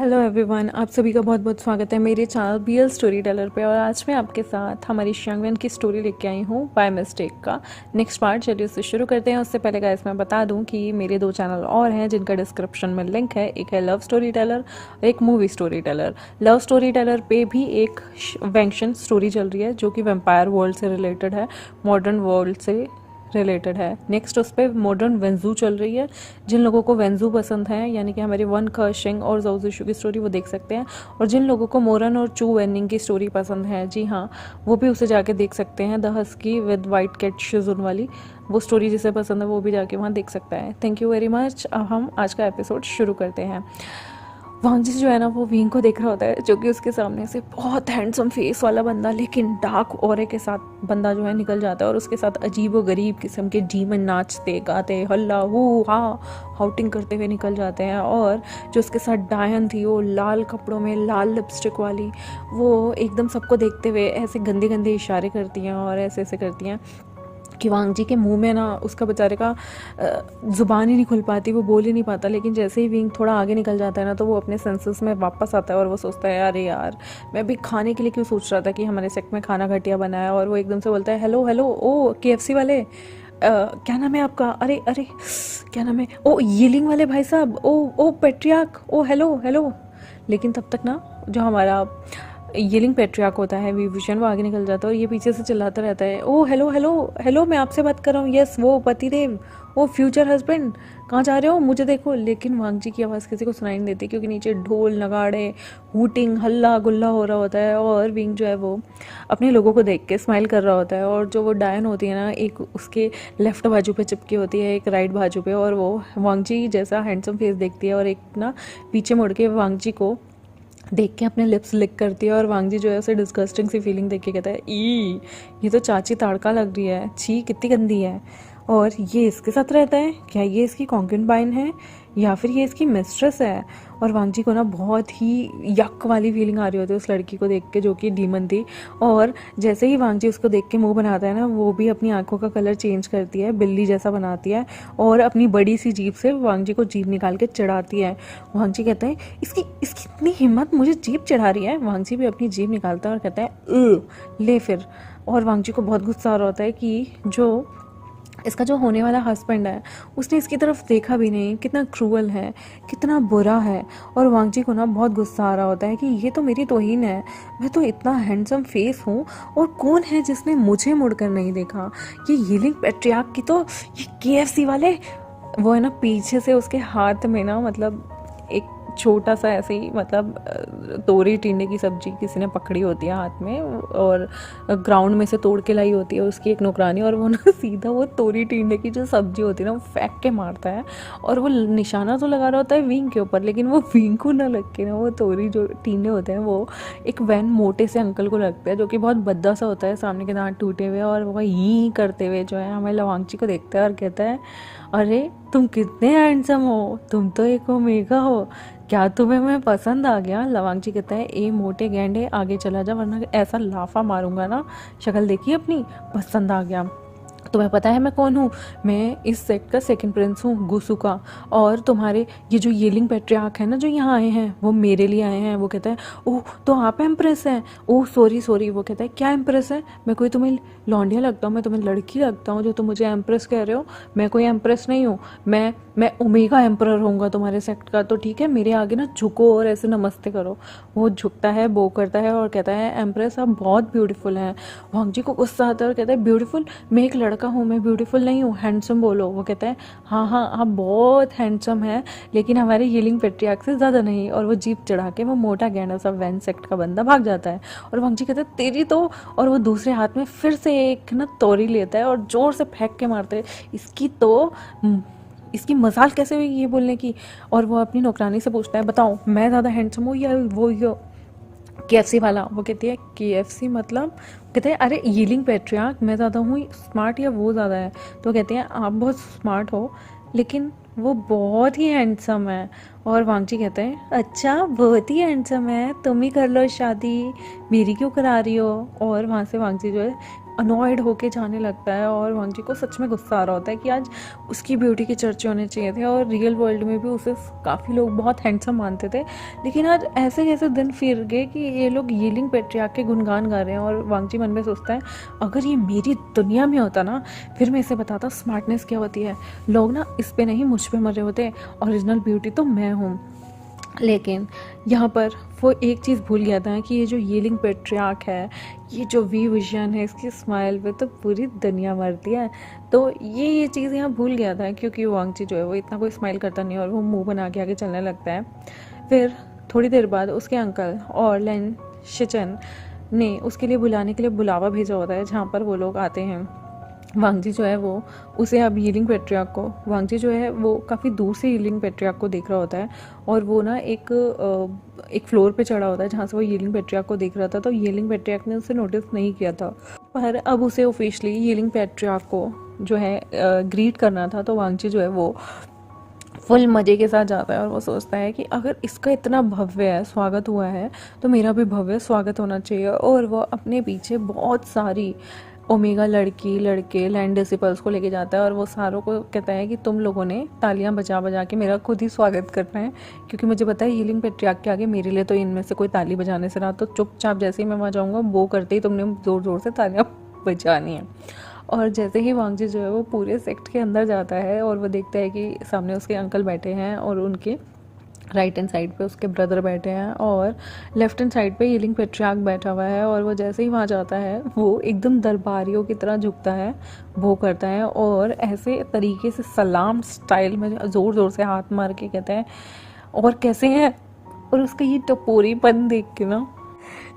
Hello everyone, आप सभी का बहुत बहुत स्वागत है मेरे चैनल बीएल स्टोरी टेलर पे। और आज मैं आपके साथ हमारी शांगवन की स्टोरी लेके आई हूँ बाय मिस्टेक का नेक्स्ट पार्ट। चलिए उससे शुरू करते हैं। उससे पहले गाइस मैं बता दूं कि मेरे 2 चैनल और हैं जिनका डिस्क्रिप्शन में लिंक है। एक है लव स्टोरी टेलर और एक movie story teller. Love story teller पे भी एक वेंशन स्टोरी चल रही है जो कि वेम्पायर वर्ल्ड से रिलेटेड है, मॉडर्न वर्ल्ड से रिलेटेड है। नेक्स्ट उस पर मॉडर्न वेंजू चल रही है। जिन लोगों को वेंजू पसंद है, यानी कि हमारे वन खशिंग और जोजिशु की स्टोरी, वो देख सकते हैं। और जिन लोगों को मोरन और चू वेनिंग की स्टोरी पसंद है, जी हाँ, वो भी उसे जाके देख सकते हैं। The husky with white cat शिजुन वाली वो स्टोरी जिसे पसंद है वो भी जाके वहाँ देख सकता है। Thank you very much. अब हम आज का एपिसोड शुरू करते हैं। वांग जी जो है ना, वो विंग को देख रहा होता है, जो कि उसके सामने से बहुत हैंडसम फेस वाला बंदा लेकिन डार्क ऑरे के साथ बंदा जो है निकल जाता है। और उसके साथ अजीब व गरीब किस्म के डीमन नाचते गाते हल्ला हू हा हाउटिंग करते हुए निकल जाते हैं। और जो उसके साथ डायन थी, वो लाल कपड़ों में लाल लिपस्टिक वाली, वो एकदम सबको देखते हुए ऐसे गंदे गंदे इशारे करती हैं और ऐसे ऐसे करती हैं कि वांग जी के मुंह में ना उसका बेचारे का ज़ुबान ही नहीं खुल पाती, वो बोल ही नहीं पाता। लेकिन जैसे ही विंग थोड़ा आगे निकल जाता है ना, तो वो अपने सेंसेस में वापस आता है और वो सोचता है, अरे यार, मैं अभी खाने के लिए क्यों सोच रहा था कि हमारे सेक्ट में खाना घटिया बना है। और वो एकदम से बोलता है, हेलो हेलो, ओ KFC वाले, क्या नाम है आपका? अरे अरे, क्या नाम है? ओ यीलिंग वाले भाई साहब, ओ पेट्रियाक, ओ हेलो हेलो। लेकिन तब तक ना जो हमारा येलिंग पेट्रियार्क होता है विभूषण, वो आगे निकल जाता है और ये पीछे से चिल्लाता रहता है, ओ हेलो हेलो हेलो, मैं आपसे बात कर रहा हूँ, यस वो पतिदेव, वो फ्यूचर हस्बैंड, कहाँ जा रहे हो, मुझे देखो। लेकिन वांग जी की आवाज़ किसी को सुनाई नहीं देती, क्योंकि नीचे ढोल नगाड़े हूटिंग हल्ला गुल्ला हो रहा होता है। और विंग जो है वो अपने लोगों को देख के स्माइल कर रहा होता है। और जो वो डायन होती है ना, एक उसके लेफ्ट बाजू पे चिपकी होती है, एक राइट बाजू पे, और वो वांग जी जैसा हैंडसम फेस देखती है और एक ना पीछे मुड़ के वांग जी को देख के अपने लिप्स लिक करती है। और वांग जी जो है उसे डिस्गस्टिंग सी फीलिंग देख के कहता है, ई ये तो चाची ताड़का लग रही है, छी कितनी गंदी है। और ये इसके साथ रहता है क्या? ये इसकी कॉन्केंबाइन है या फिर ये इसकी मिस्ट्रेस है? और वांग जी को ना बहुत ही यक वाली फीलिंग आ रही होती है उस लड़की को देख के, जो कि डीमन थी। और जैसे ही वांग जी उसको देख के मुंह बनाता है ना, वो भी अपनी आंखों का कलर चेंज करती है, बिल्ली जैसा बनाती है और अपनी बड़ी सी जीभ से वांग जी को जीभ निकाल के चढ़ाती है। वांग जी कहता है, इसकी इसकी इतनी हिम्मत, मुझे जीभ चढ़ा रही है। वांग जी भी अपनी जीभ निकालता है और कहता है, ले फिर। और वांग जी को बहुत गुस्सा आ रहा होता है कि जो इसका जो होने वाला हस्बैंड है, उसने इसकी तरफ देखा भी नहीं, कितना क्रूअल है, कितना बुरा है। और वांग जी को ना बहुत गुस्सा आ रहा होता है कि ये तो मेरी तौहीन है, मैं तो इतना हैंडसम फेस हूँ और कौन है जिसने मुझे मुड़कर नहीं देखा? ये यीलिंग पेट्रियार्क की तो ये KFC वाले, वो है ना पीछे से उसके हाथ में ना, मतलब एक छोटा सा ऐसे ही, मतलब तोरी टिंडे की सब्जी किसी ने पकड़ी होती है हाथ में और ग्राउंड में से तोड़ के लाई होती है उसकी एक नौकरानी, और वो ना सीधा वो तोरी टिंडे की जो सब्जी होती है ना, वो फेंक के मारता है। और वो निशाना तो लगा रहा होता है विंग के ऊपर, लेकिन वो विंग को ना लग के ना, वो तोरी जो टिंडे होते हैं वो एक वैन मोटे से अंकल को लगता है, जो कि बहुत भद्दा सा होता है, सामने के दांत टूटे हुए, और वो यहीं करते हुए जो है हमें वांग जी को देखता है और कहता है, अरे तुम कितने हैंडसम हो, तुम तो एक ओमेगा हो, क्या तुम्हें मैं पसंद आ गया? लवांग जी कहता है, ए मोटे गेंडे आगे चला जा, वरना ऐसा लाफा मारूंगा ना, शक्ल देखी अपनी, पसंद आ गया। तुम्हें पता है मैं कौन हूँ? मैं इस सेक्ट का सेकंड प्रिंस हूँ, गुसु का। और तुम्हारे ये जो येलिंग पेट्रियार्क है ना, जो यहाँ आए हैं, वो मेरे लिए आए हैं। वो कहता है, ओह तो आप एम्प्रेस हैं? Oh sorry sorry. वो कहता है, क्या एम्प्रेस है? मैं कोई तुम्हें लौंडिया लगता हूँ? मैं तुम्हें लड़की लगता हूँ जो तुम मुझे एम्प्रेस कह रहे हो? मैं कोई एम्प्रेस नहीं हूँ, मैं ओमेगा एम्परर होऊंगा तुम्हारे सेक्ट का। तो ठीक है, मेरे आगे ना झुको और ऐसे नमस्ते करो। वो झुकता है, बो करता है और कहता है, एम्प्रेस आप बहुत ब्यूटीफुल हैं। वांग जी को गुस्सा आता है और कहता है, ब्यूटीफुल? मैं एक लड़का हूँ, मैं ब्यूटीफुल नहीं हूँ, हैंडसम बोलो। वो कहता है, हाँ हाँ आप बहुत हैंडसम है, लेकिन हमारे यीलिंग पेट्रियार्क से ज़्यादा नहीं। और वो जीप चढ़ा के वो मोटा गैंडा सा वैन सेक्ट का बंदा भाग जाता है। और वांग जी कहता है, तेरी तो। और वो दूसरे हाथ में फिर से एक ना तोरी लेता है और जोर से फेंक के मारता है, इसकी मजाल कैसे हुई ये बोलने की। और वो अपनी नौकरानी से पूछता है, बताओ मैं ज़्यादा हैंडसम हूँ या वो KFC वाला? वो कहती है, KFC मतलब? कहते हैं, अरे यीलिंग पेट्रियार्क, मैं ज़्यादा हूँ स्मार्ट या वो ज़्यादा है? तो कहते हैं, आप बहुत स्मार्ट हो, लेकिन वो बहुत ही हैंडसम है। और वांगची कहते हैं अच्छा बहुत ही हैंडसम है, तुम ही कर लो शादी, मेरी क्यों करा रही हो। और वहाँ से वांगची जो है अनॉयड होके जाने लगता है और वांगची को सच में गुस्सा आ रहा होता है कि आज उसकी ब्यूटी के चर्चे होने चाहिए थे और रियल वर्ल्ड में भी उसे काफ़ी लोग बहुत हैंडसम मानते थे, लेकिन आज ऐसे कैसे दिन फिर गए कि ये लोग यीलिंग पेट्रियार्क के गुणगान गा रहे हैं। और वांगची मन में सोचता है अगर ये मेरी दुनिया में होता ना, फिर मैं इसे बताता स्मार्टनेस क्या होती है, लोग ना इस पे नहीं मुझ पे मरे होते, ओरिजिनल ब्यूटी तो मैं हूँ। लेकिन यहाँ पर वो एक चीज़ भूल गया था कि ये जो यीलिंग पेट्रियार्क है, ये जो वी विजन है, इसकी स्माइल पे तो पूरी दुनिया मरती है। तो ये चीज़ यहाँ भूल गया था क्योंकि वांगची जो है वो इतना कोई स्माइल करता नहीं और वो मुंह बना के आगे चलने लगता है। फिर थोड़ी देर बाद उसके अंकल और लेन शिचन ने उसके लिए बुलाने के लिए बुलावा भेजा होता है जहाँ पर वो लोग आते हैं। वांगजी जो है वो उसे अब यीलिंग पेट्रियार्क को, वांगजी जो है वो काफ़ी दूर से यीलिंग पेट्रियार्क को देख रहा होता है और वो ना एक फ्लोर पे चढ़ा होता है जहाँ से वो यीलिंग पेट्रियार्क को देख रहा था। तो यीलिंग पेट्रियार्क ने उसे नोटिस नहीं किया था, पर अब उसे ऑफिशियली यीलिंग पेट्रियार्क को जो है ग्रीट करना था। तो वांगजी जो है वो फुल मज़े के साथ जाता है और वो सोचता है कि अगर इसका इतना भव्य स्वागत हुआ है तो मेरा भी भव्य स्वागत होना चाहिए। और वो अपने पीछे बहुत सारी ओमेगा लड़की लड़के लैंड डिसिपल्स को लेके जाता है और वो सारों को कहता है कि तुम लोगों ने तालियां बजा बजा के मेरा खुद ही स्वागत करना है, क्योंकि मुझे पता है यीलिंग पेट्रियार्क के आगे मेरे लिए तो इनमें से कोई ताली बजाने से रहा, तो चुपचाप जैसे ही मैं वहाँ जाऊँगा वो करते ही तुमने ज़ोर ज़ोर से तालियाँ बजानी है। और जैसे ही वांगजी जो है वो पूरे सेक्ट के अंदर जाता है और वो देखता है कि सामने उसके अंकल बैठे हैं और उनके राइट हैंड साइड पे उसके ब्रदर बैठे हैं और लेफ्ट हैंड साइड पे यीलिंग पेट्रियार्क बैठा हुआ है। और वो जैसे ही वहाँ जाता है वो एकदम दरबारियों की तरह झुकता है, वो करता है और ऐसे तरीके से सलाम स्टाइल में ज़ोर ज़ोर से हाथ मार के कहता है और कैसे हैं। और उसका ये टपोरीपन देख के ना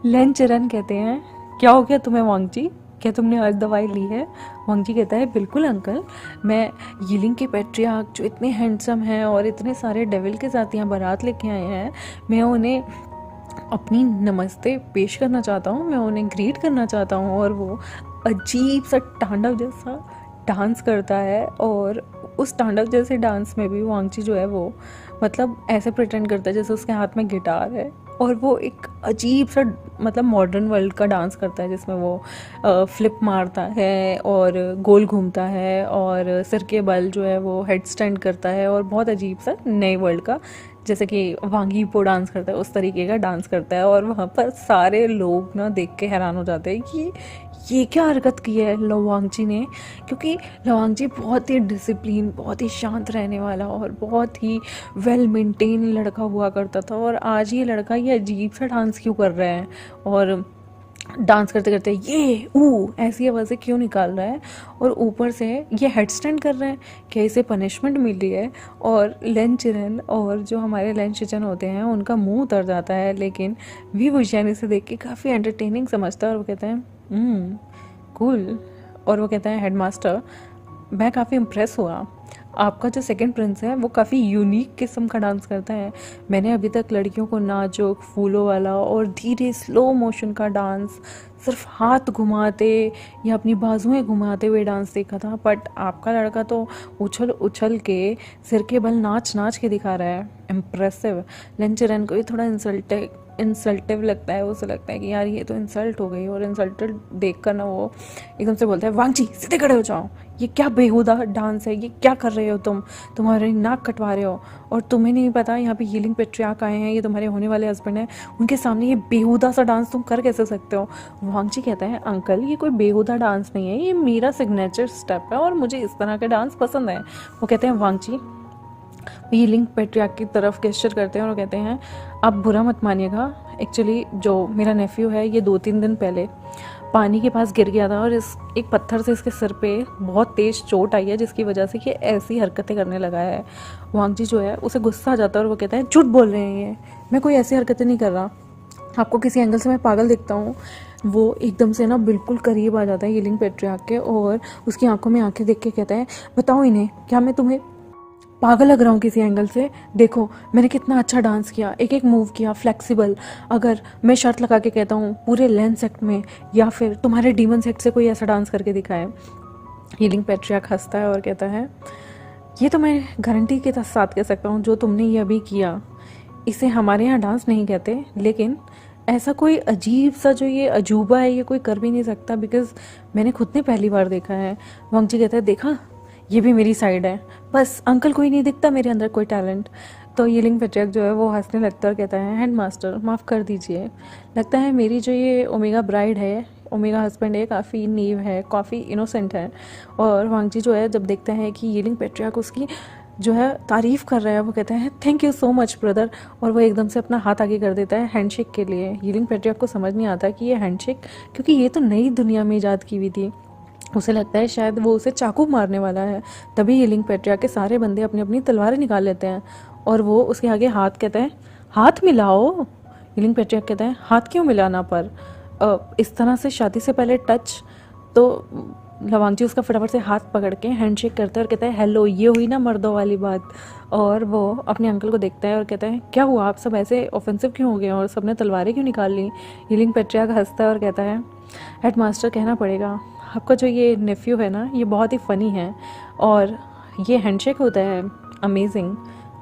लेन चिरन कहते हैं क्या हो गया तुम्हें वांगजी, क्या तुमने आज दवाई ली है। वांगजी कहता है बिल्कुल अंकल, मैं यीलिंग के पेट्रियार्क जो इतने हैंडसम हैं और इतने सारे डेविल के साथ यहाँ बारात लेके आए हैं, मैं उन्हें अपनी नमस्ते पेश करना चाहता हूँ, मैं उन्हें ग्रीट करना चाहता हूँ। और वो अजीब सा तांडव जैसा डांस करता है और उस तांडव जैसे डांस में भी वांगची जो है वो मतलब ऐसे प्रिटेंड करता है जैसे उसके हाथ में गिटार है और वो एक अजीब सा मतलब मॉडर्न वर्ल्ड का डांस करता है जिसमें वो फ्लिप मारता है और गोल घूमता है और सिर के बल जो है वो हेड स्टैंड करता है और बहुत अजीब सा नए वर्ल्ड का जैसे कि वांगी पो डांस करता है उस तरीके का डांस करता है। और वहाँ पर सारे लोग ना देख के हैरान हो जाते हैं कि ये क्या हरकत की है लवांगजी ने, क्योंकि लवांगजी बहुत ही डिसिप्लिन, बहुत ही शांत रहने वाला और बहुत ही वेल मेंटेन लड़का हुआ करता था। और आज ये लड़का ये अजीब सा डांस क्यों कर रहा है और डांस करते करते ये ऐसी आवाज़ें क्यों निकाल रहा है और ऊपर से ये हेड स्टैंड कर रहे हैं, क्या इसे पनिशमेंट मिली है। और लेन चिरन और जो हमारे लेन शिचन होते हैं उनका मुंह उतर जाता है, लेकिन वी वुशियान इसे देख के काफ़ी एंटरटेनिंग समझता है और वो कहते हैं कूल। और वो कहता है हेडमास्टर मैं काफ़ी इम्प्रेस हुआ, आपका जो सेकंड प्रिंस है वो काफ़ी यूनिक किस्म का डांस करता है। मैंने अभी तक लड़कियों को नाजुक फूलों वाला और धीरे स्लो मोशन का डांस सिर्फ हाथ घुमाते या अपनी बाजुएं घुमाते हुए डांस देखा था, बट आपका लड़का तो उछल उछल के सिर के बल नाच नाच के दिखा रहा है, इम्प्रेसिव। लेंचरन को भी थोड़ा इंसल्टिव लगता है, उसे लगता है कि यार ये तो इंसल्ट हो गई। और इंसल्टेड देख कर ना वो एकदम से बोलता है वांगजी सीधे खड़े हो जाओ, ये क्या बेहुदा डांस है, ये क्या कर रहे हो तुम्हारे नाक कटवा रहे हो और तुम्हें नहीं पता यहाँ पे यीलिंग पेट्रियार्क आए हैं, ये तुम्हारे होने वाले हस्बैंड हैं, उनके सामने ये बेहुदा सा डांस तुम कर कैसे सकते हो। वांगजी कहता है अंकल ये कोई बेहुदा डांस नहीं है, ये मेरा सिग्नेचर स्टेप है और मुझे इस तरह के डांस पसंद है। वो कहते हैं वांगजी यीलिंग पेट्रियार्क की तरफ गेस्चर करते हैं और कहते हैं आप बुरा मत मानिएगा, एक्चुअली जो मेरा नेफ्यू है ये 2-3 दिन पहले पानी के पास गिर गया था और एक पत्थर से इसके सिर पे बहुत तेज़ चोट आई है जिसकी वजह से ये ऐसी हरकतें करने लगा है। वांगजी जो है उसे गुस्सा आ जाता है और वो कहता है झूठ बोल रहे हैं, ये मैं कोई ऐसी हरकतें नहीं कर रहा, आपको किसी एंगल से मैं पागल दिखता हूँ। वो एकदम से ना बिल्कुल करीब आ जाता है यीलिंग पेट्रियार्क के और उसकी आंखों में आंखें देख के कहता है बताओ इन्हें क्या मैं तुम्हें पागल लग रहा हूँ किसी एंगल से, देखो मैंने कितना अच्छा डांस किया, एक एक मूव किया फ्लेक्सिबल। अगर मैं शर्त लगा के कहता हूँ पूरे लेन सेक्ट में या फिर तुम्हारे डीमन सेक्ट से कोई ऐसा डांस करके दिखाए। यीलिंग पेट्रियार्क हंसता है और कहता है ये तो मैं गारंटी के साथ कह सकता हूँ, जो तुमने ये अभी किया इसे हमारे यहाँ डांस नहीं कहते, लेकिन ऐसा कोई अजीब सा जो ये अजूबा है ये कोई कर भी नहीं सकता, बिकॉज मैंने खुद ने पहली बार देखा है। वांग जी कहता है देखा, ये भी मेरी साइड है, बस अंकल कोई नहीं दिखता मेरे अंदर कोई टैलेंट। तो यिलिंग पेट्रियार्क जो है वो हंसने लगता है और कहता है हेडमास्टर माफ़ कर दीजिए, लगता है मेरी जो ये ओमेगा ब्राइड है, ओमेगा हस्बैंड है, काफ़ी नीव है, काफ़ी इनोसेंट है। और वांग जी जो है जब देखते हैं कि यिलिंग पेट्रियार्क उसकी जो है तारीफ़ कर रहा है, वो कहते हैं thank you so much brother, और वो एकदम से अपना हाथ आगे कर देता है हैंडशेक के लिए। यिलिंग पेट्रियार्क को समझ नहीं आता कि ये हैंडशेक, क्योंकि ये तो नई दुनिया में ईजाद की हुई थी, उसे लगता है शायद वो उसे चाकू मारने वाला है। तभी यिलिंग पेट्रियार्क के सारे बंदे अपनी अपनी तलवारें निकाल लेते हैं और वो उसके आगे हाथ कहते हैं हाथ मिलाओ। यिलिंग पेट्रियार्क कहता है हाथ क्यों मिलाना, पर इस तरह से शादी से पहले टच। तो लवांग जी उसका फटाफट से हाथ पकड़ के हैंडशेक करता है और कहता है हेलो, ये हुई ना मर्दों वाली बात। और वो अपने अंकल को देखता है और कहता है क्या हुआ, आप सब ऐसे ऑफेंसिव क्यों हो गए और सबने तलवारें क्यों निकाल ली। यिलिंग पेट्रियार्क हंसता है और कहता है हेडमास्टर कहना पड़ेगा, आपका जो ये नेफ्यू है ना ये बहुत ही फ़नी है, और ये हैंडशेक होता है अमेजिंग,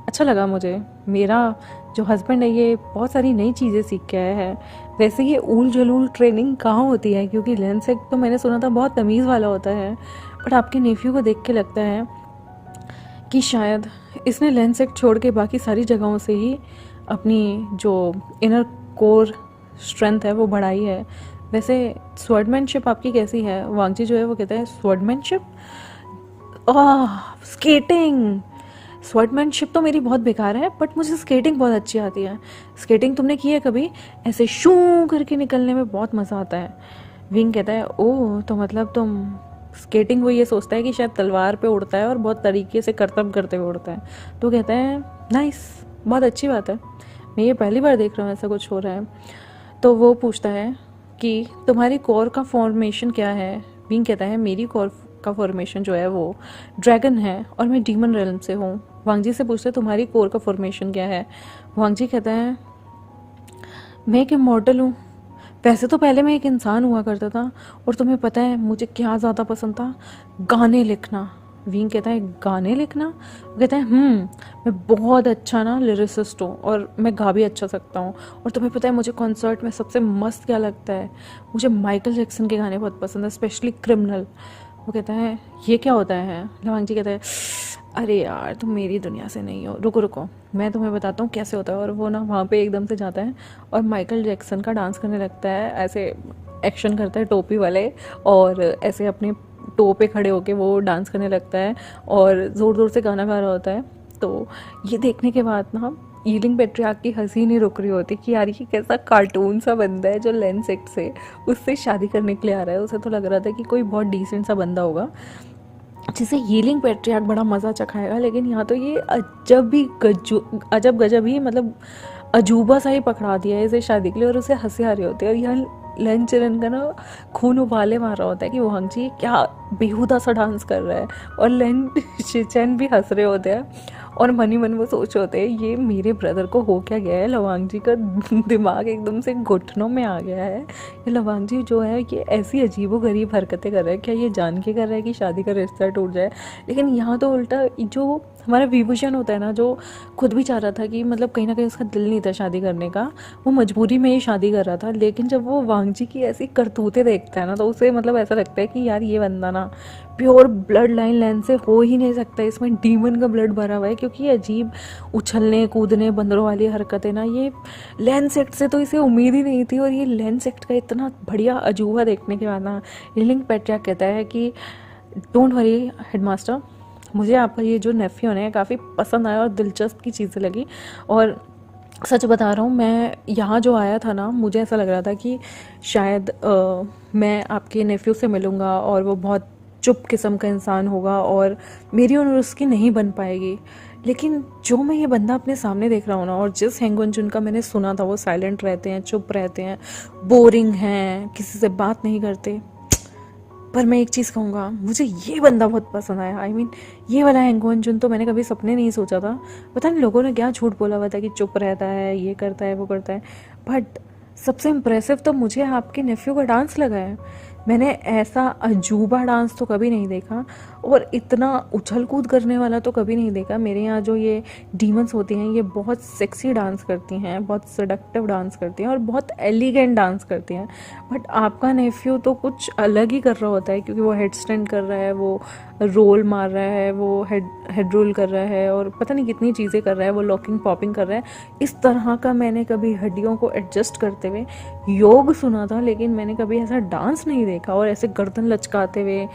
अच्छा लगा मुझे। मेरा जो हस्बैंड है ये बहुत सारी नई चीज़ें सीख के आया है। वैसे ये ऊल जलूल ट्रेनिंग कहाँ होती है, क्योंकि लेंसेक तो मैंने सुना था बहुत तमीज़ वाला होता है, बट आपके नेफ्यू को देख के लगता है कि शायद इसने लेंसेक छोड़ के बाकी सारी जगहों से ही अपनी जो इनर कोर स्ट्रेंथ है वो बढ़ाई है। वैसे स्वॉर्डमैनशिप आपकी कैसी है। वांग जी जो है वो कहता है स्वॉर्डमैनशिप, स्केटिंग, स्वॉर्डमैनशिप तो मेरी बहुत बेकार है, बट मुझे स्केटिंग बहुत अच्छी आती है। स्केटिंग तुमने की है कभी, ऐसे शू करके निकलने में बहुत मज़ा आता है। विंग कहता है ओह, तो मतलब तुम स्केटिंग वो ये सोचता है कि शायद तलवार पे उड़ता है और बहुत तरीके से करतब करते हुए उड़ता है। तो कहता है नाइस, बहुत अच्छी बात है, मैं ये पहली बार देख रहा हूँ ऐसा कुछ हो रहा है। तो वो पूछता है कि तुम्हारी कोर का फॉर्मेशन क्या है। विंग कहता है मेरी कोर का फॉर्मेशन जो है वो ड्रैगन है और मैं डीमन रेलम से हूँ। वांग जी से पूछते तुम्हारी कोर का फॉर्मेशन क्या है। वांग जी कहता है मैं एक इमॉर्टल हूँ। वैसे तो पहले मैं एक इंसान हुआ करता था, और तुम्हें पता है मुझे क्या ज़्यादा पसंद था, गाने लिखना। विंग कहता है गाने लिखना। वो कहता है मैं बहुत अच्छा ना लिरिसिस्ट हूँ और मैं गा भी अच्छा सकता हूँ। और तुम्हें पता है मुझे कॉन्सर्ट में सबसे मस्त क्या लगता है, मुझे माइकल जैक्सन के गाने बहुत पसंद है, स्पेशली क्रिमिनल। वो कहता है ये क्या होता है। लवांग जी कहता है अरे यार तुम मेरी दुनिया से नहीं हो, रुको रुको मैं तुम्हें बताता हूँ कैसे होता है। और वो ना वहाँ पे एकदम से जाता है और माइकल जैक्सन का डांस करने लगता है, ऐसे एक्शन करता है टोपी वाले, और ऐसे अपने टो पे खड़े होके वो डांस करने लगता है और ज़ोर ज़ोर से गाना गा रहा होता है। तो ये देखने के बाद ना यिलिंग पेट्रियार्क की हंसी नहीं रुक रही होती कि यार ये कैसा कार्टून सा बंदा है जो लेंसेक्ट से उससे शादी करने के लिए आ रहा है। उसे तो लग रहा था कि कोई बहुत डिसेंट सा बंदा होगा जिसे यिलिंग पेट्रियार्क बड़ा मज़ा चखाएगा, लेकिन यहाँ तो ये अजब गजब ही, मतलब अजूबा सा ही पकड़ा दिया है इसे शादी के लिए, और उसे हंसी आ रही होती है। और यहाँ लन चरन का ना खून उबाले मार रहा होता है कि वांग जी क्या बेहुदा सा डांस कर रहा है, और लन शिचैन भी हंस रहे होते हैं और मनी मन वो सोच होते हैं ये मेरे ब्रदर को हो क्या गया है, लवांग जी का दिमाग एकदम से घुटनों में आ गया है। ये लवांग जी जो है ये ऐसी अजीबो गरीब हरकतें कर रहा है, क्या ये जान के कर रहा है कि शादी का रिश्ता टूट जाए। लेकिन यहाँ तो उल्टा जो हमारा विभूषण होता है ना, जो खुद भी चाह रहा था कि मतलब कहीं ना कहीं उसका दिल नहीं था शादी करने का, वो मजबूरी में ही शादी कर रहा था, लेकिन जब वो वांग जी की ऐसी करतूतें देखता है ना तो उसे मतलब ऐसा लगता है कि यार ये बंदा ना प्योर ब्लड लाइन लैंड से हो ही नहीं सकता, इसमें डीमन का ब्लड भरा हुआ है। क्योंकि ये अजीब उछलने कूदने बंदरों वाली हरकतें ना, ये लैंड सेक्ट से तो इसे उम्मीद ही नहीं थी, और ये लैंड सेक्ट का इतना बढ़िया अजूबा देखने के बाद ना यिलिंग पेट्रियार्क कहता है कि डोंट वरी हेडमास्टर, मुझे आपका ये जो नेफ्यू है काफ़ी पसंद आया और दिलचस्प की चीज़ें लगी। और सच बता रहा हूँ मैं यहाँ जो आया था ना, मुझे ऐसा लग रहा था कि शायद मैं आपके नेफ्यू से मिलूँगा और वो बहुत चुप किस्म का इंसान होगा और मेरी और उसकी नहीं बन पाएगी। लेकिन जो मैं ये बंदा अपने सामने देख रहा हूँ ना, और जिस हैंगवन जिनका मैंने सुना था वो साइलेंट रहते हैं, चुप रहते हैं, बोरिंग हैं, किसी से बात नहीं करते, पर मैं एक चीज़ कहूँगा, मुझे ये बंदा बहुत पसंद आया। आई मीन ये वाला हैंगवन जुन तो मैंने कभी सपने नहीं सोचा था। पता नहीं लोगों ने क्या झूठ बोला हुआ था कि चुप रहता है, ये करता है, वो करता है, बट सबसे इम्प्रेसिव तो मुझे आपके नेफ्यू का डांस लगा है। मैंने ऐसा अजूबा डांस तो कभी नहीं देखा। और इतना उछल कूद करने वाला तो कभी नहीं देखा। मेरे यहाँ जो ये डीमंस होती हैं ये बहुत सेक्सी डांस करती हैं, बहुत सेडक्टिव डांस करती हैं और बहुत एलिगेंट डांस करती हैं। बट आपका नेफ्यू तो कुछ अलग ही कर रहा होता है, क्योंकि वो हेड स्टैंड कर रहा है, वो रोल मार रहा है, वो हेड रोल कर रहा है और पता नहीं कितनी चीज़ें कर रहा है, वो लॉकिंग पॉपिंग कर रहा है। इस तरह का मैंने कभी हड्डियों को एडजस्ट करते हुए योग सुना था, लेकिन मैंने कभी ऐसा डांस नहीं देखा। और ऐसे गर्दन लचकाते हुए,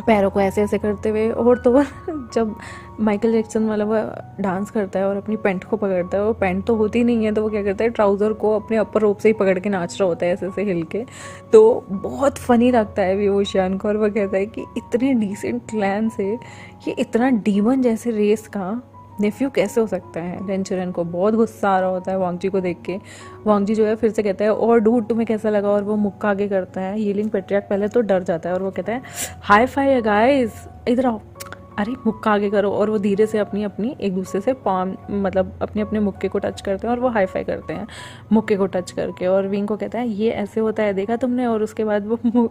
पैरों को ऐसे ऐसे करते हुए, और तो और जब माइकल जैक्सन वाला वो डांस करता है और अपनी पैंट को पकड़ता है, वो पैंट तो होती नहीं है, तो वो क्या करता है, ट्राउज़र को अपने अपर रोप से ही पकड़ के नाच रहा होता है ऐसे ऐसे हिल के। तो बहुत फनी लगता है विभूषण को। और वो कहता है कि इतने डिसेंट क्लैन से ये इतना डीमन जैसे रेस का नेफ्यू कैसे हो सकता है। लेन चिरन को बहुत गुस्सा आ रहा होता है वांग जी को देख के। वांग जी जो है फिर से कहता है, और डूड तुम्हें कैसा लगा, और वो मुक्का आगे करता है। यीलिंग पेट्रियार्क पहले तो डर जाता है और वो कहता है, हाई फाई गाइस, इधर आओ, अरे मुक्का आगे करो। और वो धीरे से अपनी अपनी एक दूसरे से पाम मतलब अपने अपने मुक्के को टच करते हैं और वो हाई फाई करते हैं मुक्के को टच करके। और विंग को कहता है, ये ऐसे होता है देखा तुमने। और उसके बाद वो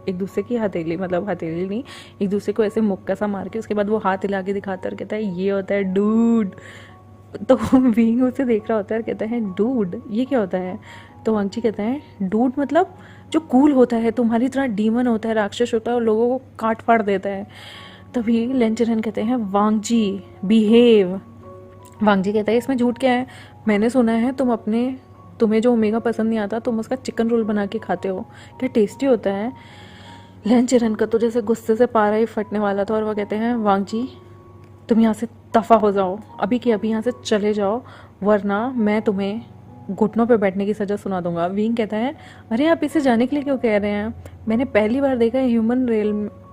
एक दूसरे की हथेली, मतलब हथेली नहीं, एक दूसरे को ऐसे मुक्का सा मार के उसके बाद वो हाथ हिला के दिखाता है और कहता है, ये होता है डूड। तो विंग उसे देख रहा होता है और कहता है, डूड ये क्या होता है। तो वांग जी कहता है, डूड मतलब जो कूल होता है, तुम्हारी तरह डीमन होता है, राक्षस होता है और लोगों को काट फाड़ देता है। तभी लेन चिरन कहते हैं, वांग जी बिहेव। वांग जी कहता है, इसमें झूठ क्या है, मैंने सुना है तुम्हें जो ओमेगा पसंद नहीं आता तुम उसका चिकन रोल बना के खाते हो, क्या टेस्टी होता है। लेन चिरन का तो जैसे गुस्से से पारा ही फटने वाला था और वो कहते हैं, वांग जी तुम यहाँ से दफ़ा हो जाओ, अभी की अभी यहाँ से चले जाओ, वरना मैं तुम्हें घुटनों पे बैठने की सज़ा सुना दूंगा। विंग कहता है, अरे आप इसे जाने के लिए क्यों कह रहे हैं, मैंने पहली बार देखा है ह्यूमन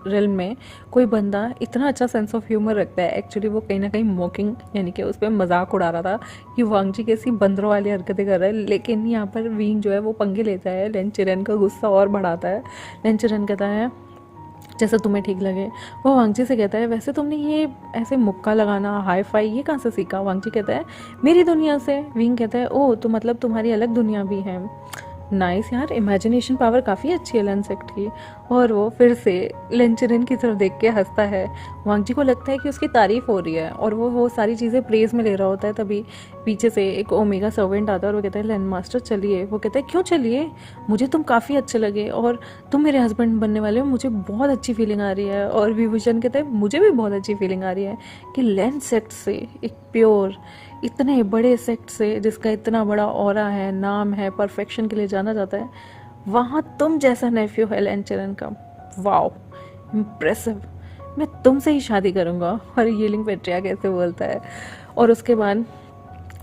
रियल्म में कोई बंदा इतना अच्छा सेंस ऑफ ह्यूमर रखता है। एक्चुअली वो कहीं ना कहीं मॉकिंग यानी कि उस पर मजाक उड़ा रहा था कि वांग जी कैसी बंदरों वाली हरकतें कर रहा है। लेकिन यहाँ पर विंग जो है वो पंगे लेता है, लेन चिरन का गुस्सा और बढ़ाता है। लेन चिरन कहता है, जैसा तुम्हें ठीक लगे। वो वांग जी से कहता है, वैसे तुमने ये ऐसे मुक्का लगाना, हाई फाई, ये कहाँ से सीखा। वांग जी कहता है, मेरी दुनिया से। विंग कहता है, ओह तो मतलब तुम्हारी अलग दुनिया भी है। नाइस यार, इमेजिनेशन पावर काफ़ी अच्छी है लेंसेक्ट की। और वो फिर से लेंचरन की तरफ देख के हंसता है। वांग जी को लगता है कि उसकी तारीफ हो रही है और वो सारी चीज़ें प्रेज में ले रहा होता है। तभी पीछे से एक ओमेगा सर्वेंट आता है और वो कहता है, लैंड मास्टर चलिए। वो कहता है, क्यों चलिए, मुझे तुम काफ़ी अच्छे लगे और तुम मेरे हस्बैंड बनने वाले हो, मुझे बहुत अच्छी फीलिंग आ रही है। और विभूषण कहता है, मुझे भी बहुत अच्छी फीलिंग आ रही है कि लेंसेक्ट से, एक प्योर इतने बड़े सेक्ट से जिसका इतना बड़ा ऑरा है, नाम है, परफेक्शन के लिए जाना जाता है, वहाँ तुम जैसा नेफ्यू है लेंचरन का। वाओ इम्प्रेसिव, मैं तुमसे ही शादी करूँगा। और यीलिंग पेट्रियार्क कैसे बोलता है। और उसके बाद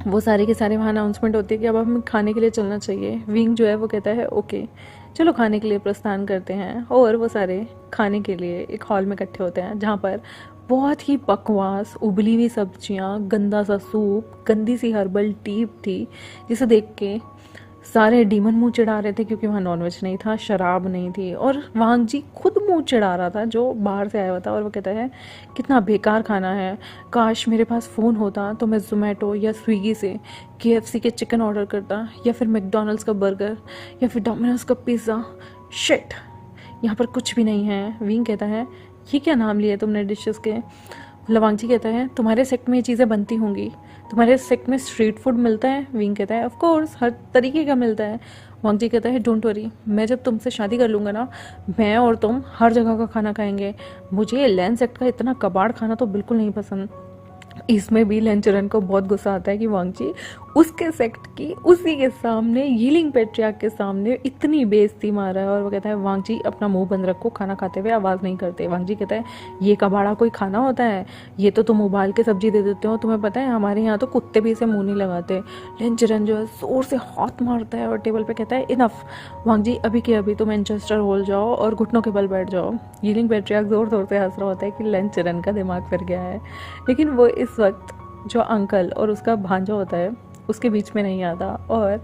वो सारे के सारे वहाँ अनाउंसमेंट होती है कि अब हमें खाने के लिए चलना चाहिए। विंग जो है वो कहता है, ओके चलो खाने के लिए प्रस्थान करते हैं। और वो सारे खाने के लिए एक हॉल में इकट्ठे होते हैं जहाँ पर बहुत ही बकवास उबली हुई सब्जियाँ, गंदा सा सूप, गंदी सी हर्बल टी थी जिसे देख के सारे डीमन मुंह चिढ़ा रहे थे, क्योंकि वहाँ नॉनवेज नहीं था, शराब नहीं थी। और वांग जी खुद मुंह चिढ़ा रहा था जो बाहर से आया हुआ था। और वो कहता है, कितना बेकार खाना है, काश मेरे पास फ़ोन होता तो मैं ज़ोमैटो या स्विगी से KFC के चिकन ऑर्डर करता, या फिर मैकडोनल्ड्स का बर्गर, या फिर डोमिनोज का पिज़्ज़ा। शिट, यहाँ पर कुछ भी नहीं है। विंग कहता है, ये क्या नाम लिए तुमने डिशेस के। वांग जी कहता है, तुम्हारे सेक्ट में ये चीज़ें बनती होंगी, तुम्हारे सेक्ट में स्ट्रीट फूड मिलता है। विंग कहता है, ऑफ कोर्स हर तरीके का मिलता है। वांग जी कहता है, डोंट वरी, मैं जब तुमसे शादी कर लूँगा ना, मैं और तुम हर जगह का खाना खाएंगे। मुझे लैंड सेक्ट का इतना कबाड़ खाना तो बिल्कुल नहीं पसंद। इसमें भी लेंचरन को बहुत गुस्सा आता है कि वांग जी उसके सेक्ट की उसी के सामने, यीलिंग पेट्रियार्क के सामने इतनी बेइज्जती मार रहा है। और वो कहता है, वांग जी अपना मुंह बंद रखो, खाना खाते हुए आवाज़ नहीं करते। वांग जी कहता है, ये कबाड़ा कोई खाना होता है, ये तो तुम उबाल के सब्जी दे देते हो, तुम्हें पता है हमारे यहाँ तो कुत्ते भी इसे मुँह नहीं लगाते। लेंचरन जो है जोर से हाथ मारता है और टेबल पर कहता है, इनफ वांग जी, अभी के अभी तुम मैनचेस्टर हॉल जाओ और घुटनों के बल बैठ जाओ। यीलिंग पेट्रियार्क जोर जोर से हंस रहा होता है कि लेंचरन का दिमाग फिर गया है। लेकिन वो इस वक्त जो अंकल और उसका भांजा होता है उसके बीच में नहीं आता और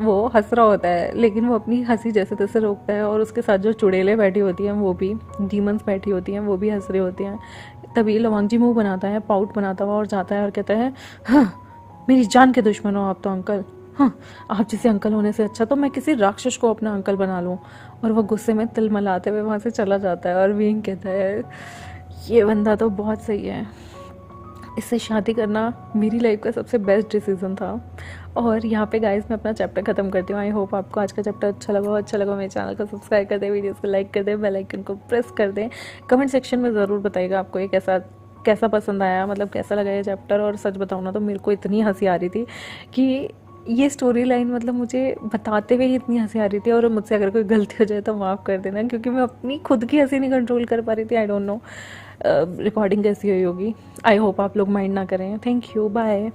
वो हंस रहा होता है, लेकिन वो अपनी हंसी जैसे तैसे रोकता है। और उसके साथ जो चुड़ैलें बैठी होती हैं, वो भी डीमंस बैठी होती हैं, वो भी हंस रही होती हैं। तभी लवांग जी मुंह बनाता है, पाउट बनाता हुआ, और जाता है और कहता है, हाँ, मेरी जान के दुश्मन हो आप तो अंकल, हाँ, आप जैसे अंकल होने से अच्छा तो मैं किसी राक्षस को अपना अंकल बना लूँ। और वो गुस्से में तिलमिलाते हुए वहाँ से चला जाता है और विंग कहता है ये बंदा तो बहुत सही है, इससे शादी करना मेरी लाइफ का सबसे बेस्ट डिसीजन था। और यहाँ पे गाइस मैं अपना चैप्टर ख़त्म करती हूँ। आई होप आपको आज का चैप्टर अच्छा लगा हो। अच्छा लगा मेरे चैनल को सब्सक्राइब कर दें, वीडियोस को लाइक कर दें, बेल आइकन को प्रेस कर दें। कमेंट सेक्शन में ज़रूर बताइएगा आपको ये कैसा कैसा पसंद आया, मतलब कैसा लगा ये चैप्टर। और सच बताऊँ ना तो मेरे को इतनी हंसी आ रही थी कि ये स्टोरी लाइन मतलब मुझे बताते हुए ही इतनी हंसी आ रही थी। और मुझसे अगर कोई गलती हो जाए तो माफ़ कर देना, क्योंकि मैं अपनी खुद की हंसी नहीं कंट्रोल कर पा रही थी। आई डोंट नो रिकॉर्डिंग कैसी हुई होगी। आई होप आप लोग माइंड ना करें। Thank you, bye.